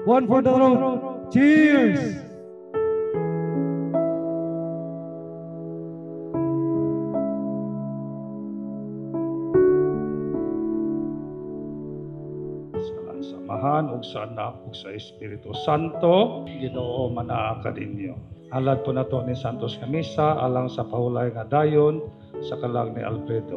One for the road. Cheers! Samahan ug sa Anak ug sa Espiritu Santo, Ginoo manaa kaninyo. Halad po nato ni Santos nga misa alang sa pahulay nga dayon sa kalag ni Alfredo.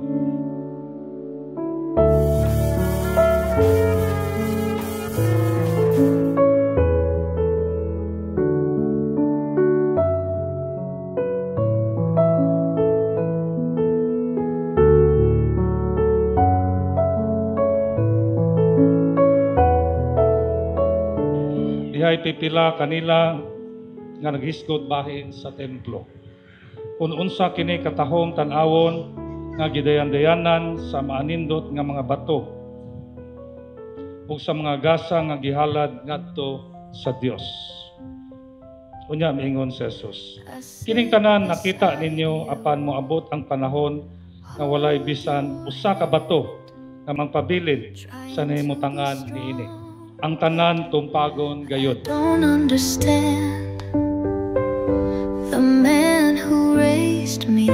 Dihay pipila kanila nga naghisgot bahin sa templo. Kung unsa kini katahong tan-awon nga gidayan-dayanan sa maanindot nga mga bato ug sa mga gasa nga gihalad ngadto sa Dios. Unya miingon si Jesus, kining tanan nakita ninyo apan moabot ang panahon nga walay bisan usa ka bato nga mangpabilin sa nahimutangan niini. Ang tanan tumpagon gayud. Don't understand the man who raised me,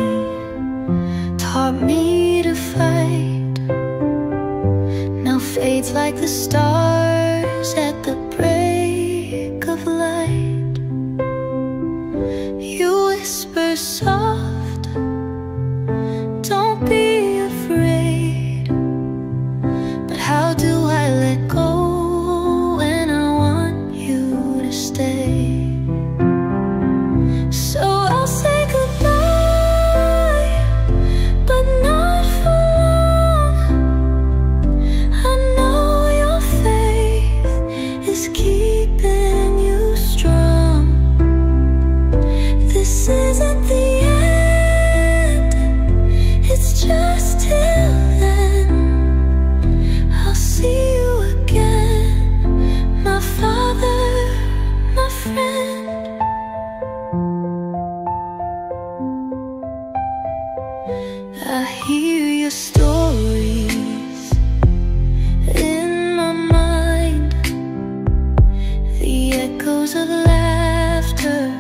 taught me to fight. Now fades like the stars at the break of light. You whisper soft, don't be afraid. But how do I let go? I hear your stories in my mind, the echoes of laughter,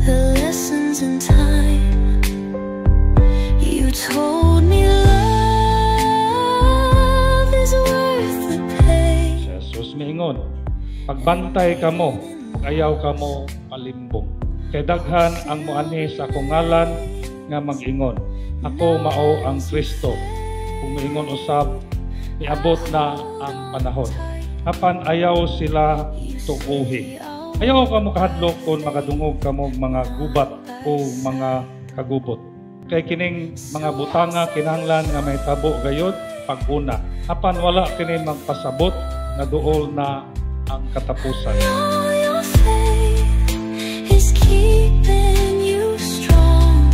the lessons in time. You told me love is worth the pain. Jesus miingon, pagbantay kamo, pag-ayaw kamo palimbong. Kay daghan ang muani sa akong ngalan nga mag-ingon, ako mao ang Kristo. Kung moingon usab, niabot na ang panahon. Apan ayaw sila tukuhi. Ayaw ka mo kahadlok kung makadungog ka mo mga gubat o mga kagubot. Kay kining mga butanga kinahanglan nga may tabo gayod pag-una. Apan wala kini magpasabot nga duol na ang katapusan. Keeping you strong.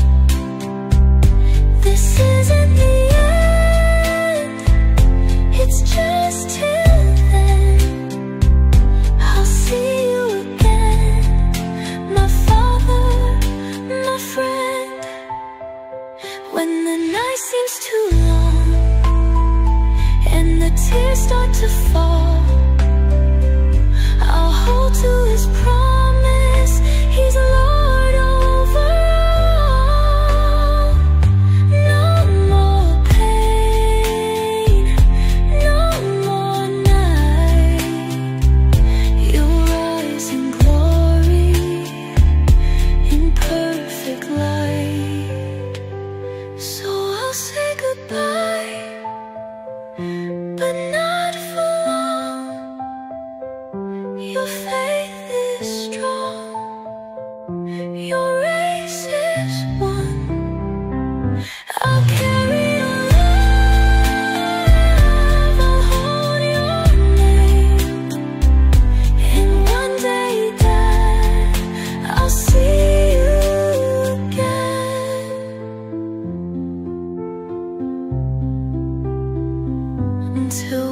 This isn't the end, it's just till then. I'll see you again, my Father, my friend. When the night seems too long and the tears start to fall, I'll hold to His promise. He's Lord over all. No more pain, no more night. You'll rise in glory, in perfect light. So I'll say goodbye, but not for long. Your faith is strong, your race is won. I'll carry your love, I'll hold your name, and one day, Dad, I'll see you again. Until